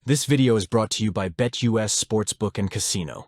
This video is brought to you by BetUS Sportsbook and Casino.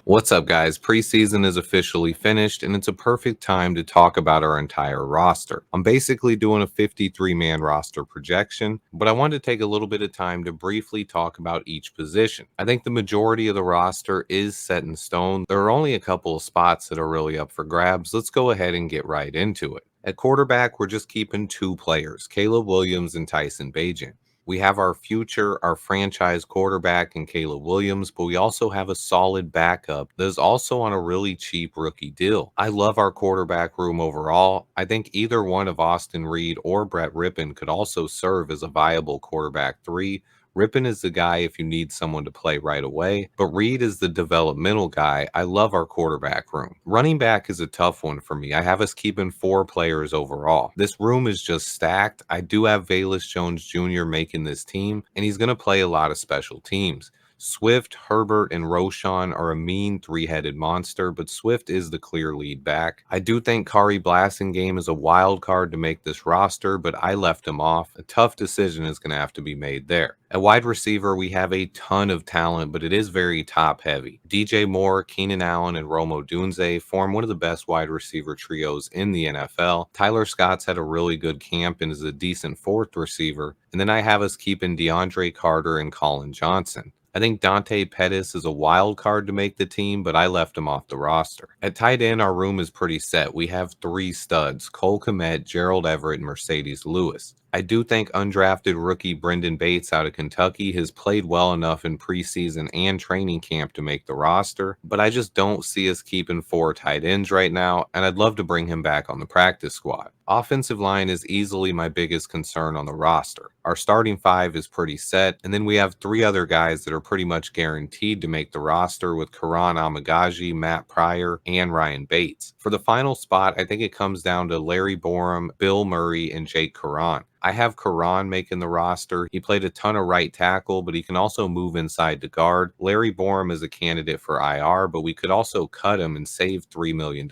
What's up, guys? Preseason is officially finished, and it's a perfect time to talk about our entire roster. I'm basically doing a 53-man roster projection, but I wanted to take a little bit of time to briefly talk about each position. I think the majority of the roster is set in stone. There are only a couple of spots that are really up for grabs. Let's go ahead and get right into it. At quarterback, we're just keeping two players, Caleb Williams and Tyson Bagent. We have our future, our franchise quarterback in Caleb Williams, but we also have a solid backup that is also on a really cheap rookie deal. I love our quarterback room overall. I think either one of Austin Reed or Brett Rippon could also serve as a viable quarterback three. Rippon is the guy if you need someone to play right away, but Reed is the developmental guy. I love our quarterback room. Running back is a tough one for me. I have us keeping four players overall. This room is just stacked. I do have Velus Jones Jr. making this team, and he's going to play a lot of special teams. Swift, Herbert, and Roschon are a mean three-headed monster, but Swift is the clear lead back. I do think Kari Blasingame is a wild card to make this roster, but I left him off. A tough decision is going to have to be made there. At wide receiver, we have a ton of talent, but it is very top-heavy. DJ Moore, Keenan Allen, and Rome Odunze form one of the best wide receiver trios in the NFL. Tyler Scott's had a really good camp and is a decent fourth receiver. And then I have us keeping DeAndre Carter and Colin Johnson. I think Dante Pettis is a wild card to make the team, but I left him off the roster. At tight end, our room is pretty set. We have three studs, Cole Kmet, Gerald Everett, and Mercedes Lewis. I do think undrafted rookie Brendan Bates out of Kentucky has played well enough in preseason and training camp to make the roster, but I just don't see us keeping four tight ends right now, and I'd love to bring him back on the practice squad. Offensive line is easily my biggest concern on the roster. Our starting five is pretty set, and then we have three other guys that are pretty much guaranteed to make the roster with Karan Amagaji, Matt Pryor, and Ryan Bates. For the final spot, I think it comes down to Larry Borom, Bill Murray, and Jake Karan. I have Karan making the roster. He played a ton of right tackle, but he can also move inside to guard. Larry Borom is a candidate for IR, but we could also cut him and save $3 million.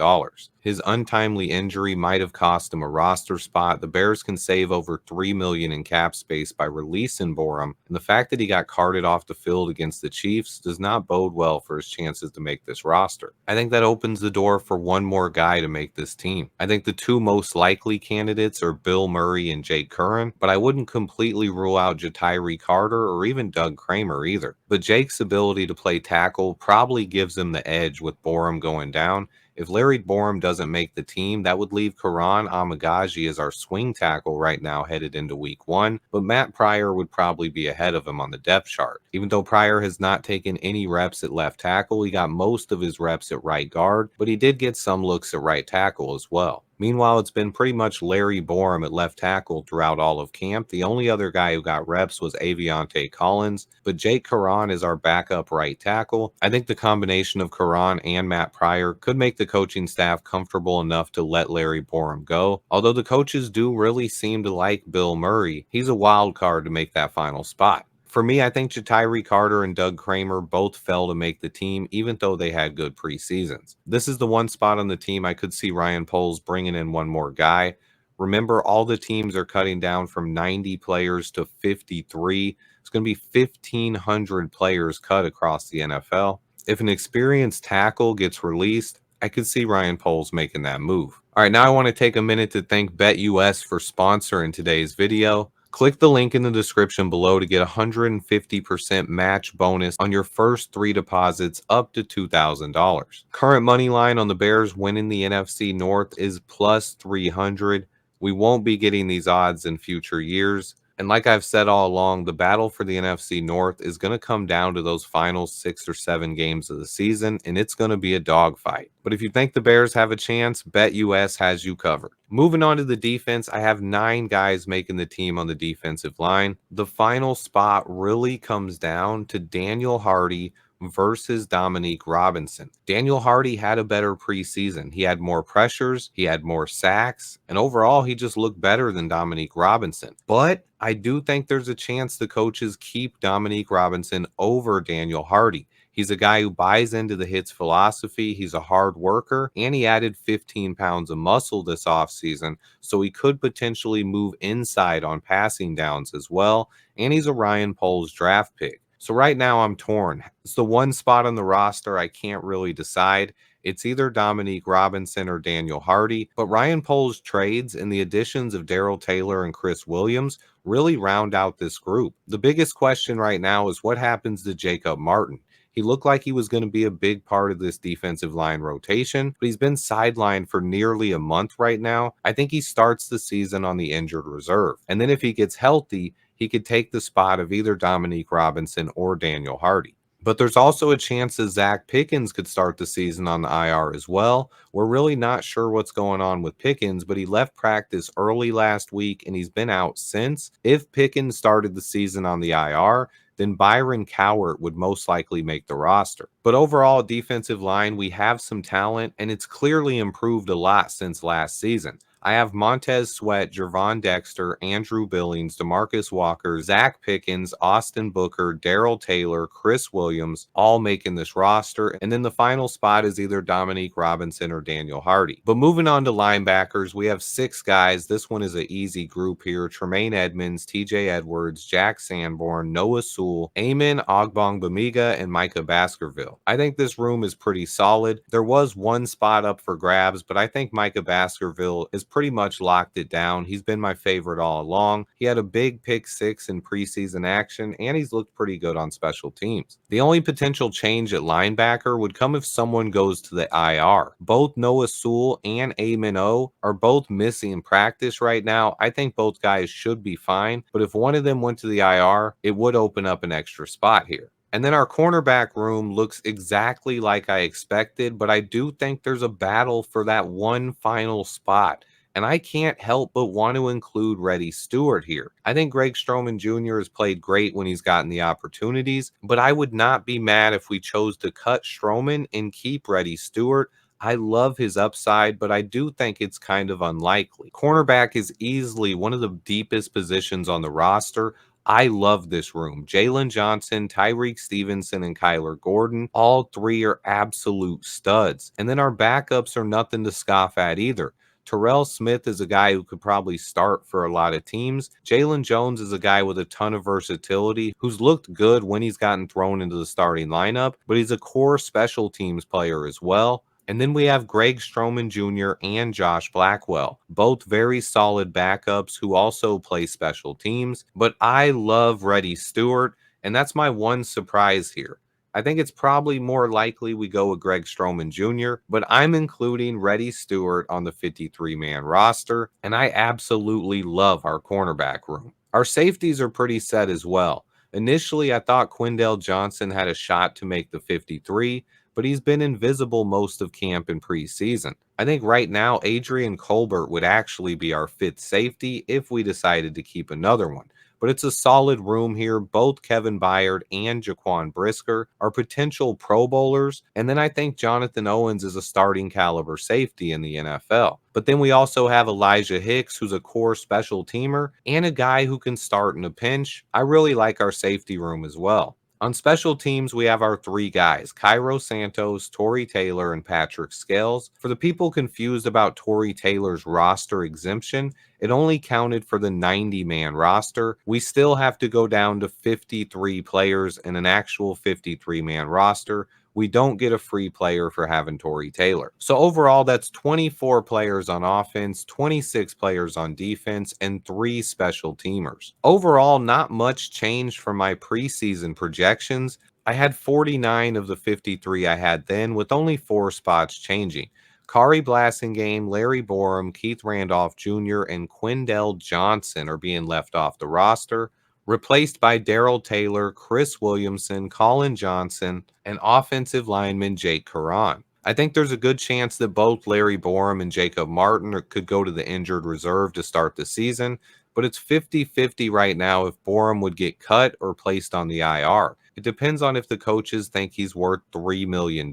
His untimely injury might have cost him a roster spot. The Bears can save over $3 million in cap space by releasing Borom, and the fact that he got carted off the field against the Chiefs does not bode well for his chances to make this roster. I think that opens the door for one more guy to make this team. I think the two most likely candidates are Bill Murray and Jake Curran, but I wouldn't completely rule out Jatiri Carter or even Doug Kramer either. But Jake's ability to play tackle probably gives him the edge with Borom going down. If Larry Borom doesn't make the team, that would leave Karan Amagaji as our swing tackle right now headed into week one, but Matt Pryor would probably be ahead of him on the depth chart. Even though Pryor has not taken any reps at left tackle, he got most of his reps at right guard, but he did get some looks at right tackle as well. Meanwhile, it's been pretty much Larry Borom at left tackle throughout all of camp. The only other guy who got reps was Aviante Collins, but Jake Karan is our backup right tackle. I think the combination of Karan and Matt Pryor could make the coaching staff comfortable enough to let Larry Borom go. Although the coaches do really seem to like Bill Murray, he's a wild card to make that final spot. For me, I think Jatiri Carter and Doug Kramer both fell to make the team, even though they had good preseasons. This is the one spot on the team I could see Ryan Poles bringing in one more guy. Remember, all the teams are cutting down from 90 players to 53. It's going to be 1,500 players cut across the NFL. If an experienced tackle gets released, I could see Ryan Poles making that move. All right, now I want to take a minute to thank BetUS for sponsoring today's video. Click the link in the description below to get a 150% match bonus on your first three deposits up to $2,000. Current money line on the Bears winning the NFC North is plus 300. We won't be getting these odds in future years. And like I've said all along, the battle for the NFC North is going to come down to those final 6 or 7 games of the season, and it's going to be a dogfight. But if you think the Bears have a chance, BetUS has you covered. Moving on to the defense, I have 9 guys making the team on the defensive line. The final spot really comes down to Daniel Hardy versus Dominique Robinson. Daniel Hardy had a better preseason. He had more pressures, he had more sacks, and overall he just looked better than Dominique Robinson. But I do think there's a chance the coaches keep Dominique Robinson over Daniel Hardy. He's a guy who buys into the hits philosophy. He's a hard worker, and he added 15 pounds of muscle this offseason, so he could potentially move inside on passing downs as well. And he's a Ryan Poles draft pick. So right now I'm torn. It's the one spot on the roster I can't really decide. It's either Dominique Robinson or Daniel Hardy, but Ryan Poles' trades and the additions of Darrell Taylor and Chris Williams really round out this group. The biggest question right now is what happens to Jacob Martin. He looked like he was going to be a big part of this defensive line rotation, but he's been sidelined for nearly a month right now. I think he starts the season on the injured reserve. And then if he gets healthy, he could take the spot of either Dominique Robinson or Daniel Hardy. But there's also a chance that Zach Pickens could start the season on the IR as well. We're really not sure what's going on with Pickens, but he left practice early last week and he's been out since. If Pickens started the season on the IR, then Byron Cowart would most likely make the roster. But overall, defensive line, we have some talent, and it's clearly improved a lot since last season. I have Montez Sweat, Jervon Dexter, Andrew Billings, DeMarcus Walker, Zach Pickens, Austin Booker, Darrell Taylor, Chris Williams, all making this roster. And then the final spot is either Dominique Robinson or Daniel Hardy. But moving on to linebackers, we have 6 guys. This one is an easy group here. Tremaine Edmonds, TJ Edwards, Jack Sanborn, Noah Sewell, Amen Ogbongbemiga, and Micah Baskerville. I think this room is pretty solid. There was one spot up for grabs, but I think Micah Baskerville is pretty much locked it down. He's been my favorite all along. He had a big pick 6 in preseason action, and he's looked pretty good on special teams. The only potential change at linebacker would come if someone goes to the IR. Both Noah Sewell and Amen O are both missing in practice right now. I think both guys should be fine, but if one of them went to the IR, it would open up an extra spot here. And then our cornerback room looks exactly like I expected, but I do think there's a battle for that one final spot. And I can't help but want to include Reddy Stewart here. I think Greg Stroman Jr. has played great when he's gotten the opportunities, but I would not be mad if we chose to cut Stroman and keep Reddy Stewart. I love his upside, but I do think it's kind of unlikely. Cornerback is easily one of the deepest positions on the roster. I love this room. Jalen Johnson, Tyreek Stevenson, and Kyler Gordon, all 3 are absolute studs. And then our backups are nothing to scoff at either. Terrell Smith is a guy who could probably start for a lot of teams. Jalen Jones is a guy with a ton of versatility who's looked good when he's gotten thrown into the starting lineup, but he's a core special teams player as well. And then we have Greg Stroman Jr. and Josh Blackwell, both very solid backups who also play special teams. But I love Reddy Stewart, and that's my one surprise here. I think it's probably more likely we go with Greg Stroman Jr., but I'm including Reddy Stewart on the 53-man roster, and I absolutely love our cornerback room. Our safeties are pretty set as well. Initially, I thought Quindell Johnson had a shot to make the 53, but he's been invisible most of camp and preseason. I think right now, Adrian Colbert would actually be our 5th safety if we decided to keep another one. But it's a solid room here. Both Kevin Byard and Jaquan Brisker are potential Pro Bowlers. And then I think Jonathan Owens is a starting caliber safety in the NFL. But then we also have Elijah Hicks, who's a core special teamer and a guy who can start in a pinch. I really like our safety room as well. On special teams, we have our 3 guys, Cairo Santos, Torrey Taylor, and Patrick Scales. For the people confused about Torrey Taylor's roster exemption, it only counted for the 90-man roster. We still have to go down to 53 players in an actual 53-man roster. We don't get a free player for having Torrey Taylor. So overall, that's 24 players on offense, 26 players on defense, and 3 special teamers. Overall, not much changed from my preseason projections. I had 49 of the 53 I had then, with only 4 spots changing. Kari Blasingame, Larry Borum, Keith Randolph Jr., and Quindell Johnson are being left off the roster, replaced by Darrell Taylor, Chris Williamson, Colin Johnson, and offensive lineman Jake Curran. I think there's a good chance that both Larry Borum and Jacob Martin could go to the injured reserve to start the season, but it's 50-50 right now if Borum would get cut or placed on the IR. It depends on if the coaches think he's worth $3 million.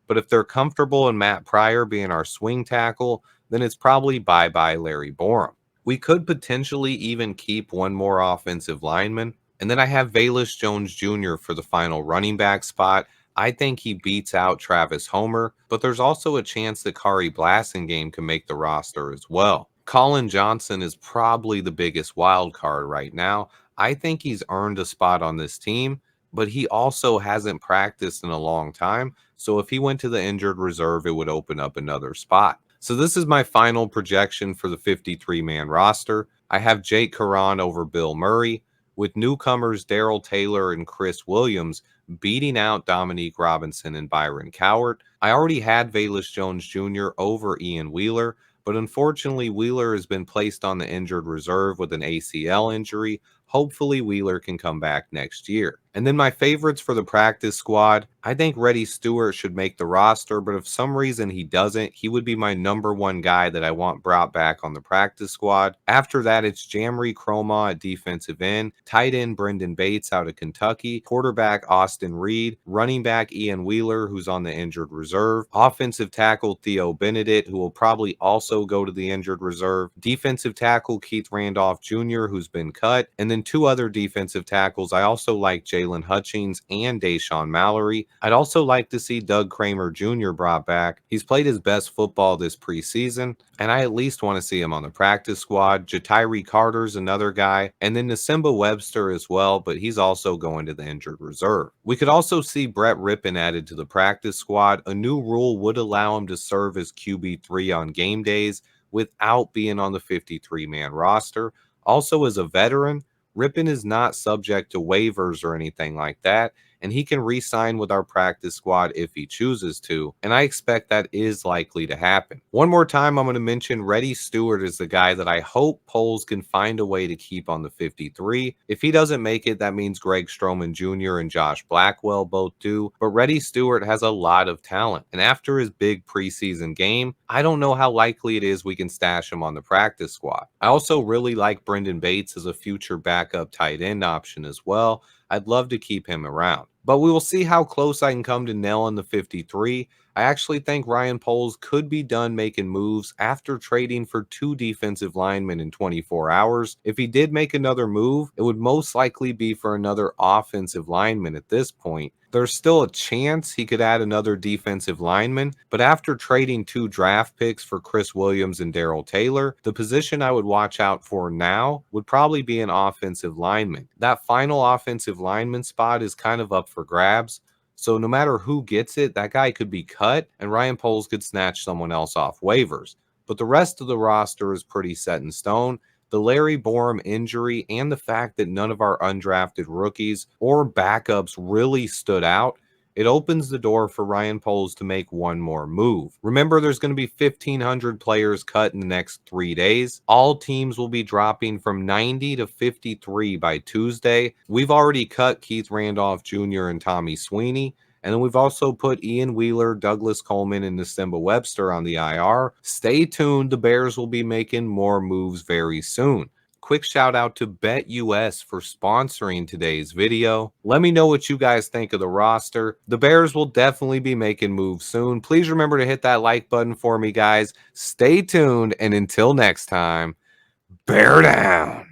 But if they're comfortable in Matt Pryor being our swing tackle, then it's probably bye-bye Larry Borum. We could potentially even keep one more offensive lineman, And then I have Velus Jones Jr. for the final running back spot. I think he beats out Travis Homer, but there's also a chance that Kari Blasingame can make the roster as well. Colin Johnson is probably the biggest wild card right now. I think he's earned a spot on this team, but he also hasn't practiced in a long time. So if he went to the injured reserve, it would open up another spot. So this is my final projection for the 53-man roster. I have Jake Curran over Bill Murray, with newcomers Daryl Taylor and Chris Williams beating out Dominique Robinson and Byron Cowart. I already had Velus Jones Jr. over Ian Wheeler, but unfortunately Wheeler has been placed on the injured reserve with an ACL injury. Hopefully Wheeler can come back next year. And then my favorites for the practice squad, I think Reddy Stewart should make the roster, but if some reason he doesn't, he would be my #1 guy that I want brought back on the practice squad. After that, it's Jamry Chroma at defensive end, tight end Brendan Bates out of Kentucky, quarterback Austin Reed, running back Ian Wheeler, who's on the injured reserve, offensive tackle Theo Benedict, who will probably also go to the injured reserve, defensive tackle Keith Randolph Jr., who's been cut, and then two other defensive tackles. I also like Jalen Hutchings and Deshaun Mallory. I'd also like to see Doug Kramer Jr. brought back. He's played his best football this preseason, and I at least want to see him on the practice squad. Jatiri Carter's another guy, and then Nasimba Webster as well, but he's also going to the injured reserve. We could also see Brett Rippon added to the practice squad. A new rule would allow him to serve as QB3 on game days without being on the 53-man roster. Also, as a veteran, Rippon is not subject to waivers or anything like that, and he can re-sign with our practice squad if he chooses to, and I expect that is likely to happen. One more time, I'm going to mention Reddy Stewart is the guy that I hope polls can find a way to keep on the 53. If he doesn't make it, that means Greg Stroman Jr. and Josh Blackwell both do, but Reddy Stewart has a lot of talent, and after his big preseason game, I don't know how likely it is we can stash him on the practice squad. I also really like Brendan Bates as a future backup tight end option as well. I'd love to keep him around. But we will see how close I can come to nailing the 53. I actually think Ryan Poles could be done making moves after trading for 2 defensive linemen in 24 hours. If he did make another move, it would most likely be for another offensive lineman at this point. There's still a chance he could add another defensive lineman, but after trading 2 draft picks for Chris Williams and Daryl Taylor, the position I would watch out for now would probably be an offensive lineman. That final offensive lineman spot is kind of up for grabs, so no matter who gets it, that guy could be cut and Ryan Poles could snatch someone else off waivers. But the rest of the roster is pretty set in stone. The Larry Borum injury and the fact that none of our undrafted rookies or backups really stood out, it opens the door for Ryan Poles to make one more move. Remember, there's going to be 1,500 players cut in the next 3 days. All teams will be dropping from 90 to 53 by Tuesday. We've already cut Keith Randolph Jr. and Tommy Sweeney. And then we've also put Ian Wheeler, Douglas Coleman, and Nasimba Webster on the IR. Stay tuned. The Bears will be making more moves very soon. Quick shout out to BetUS for sponsoring today's video. Let me know what you guys think of the roster. The Bears will definitely be making moves soon. Please remember to hit that like button for me, guys. Stay tuned, and until next time, bear down.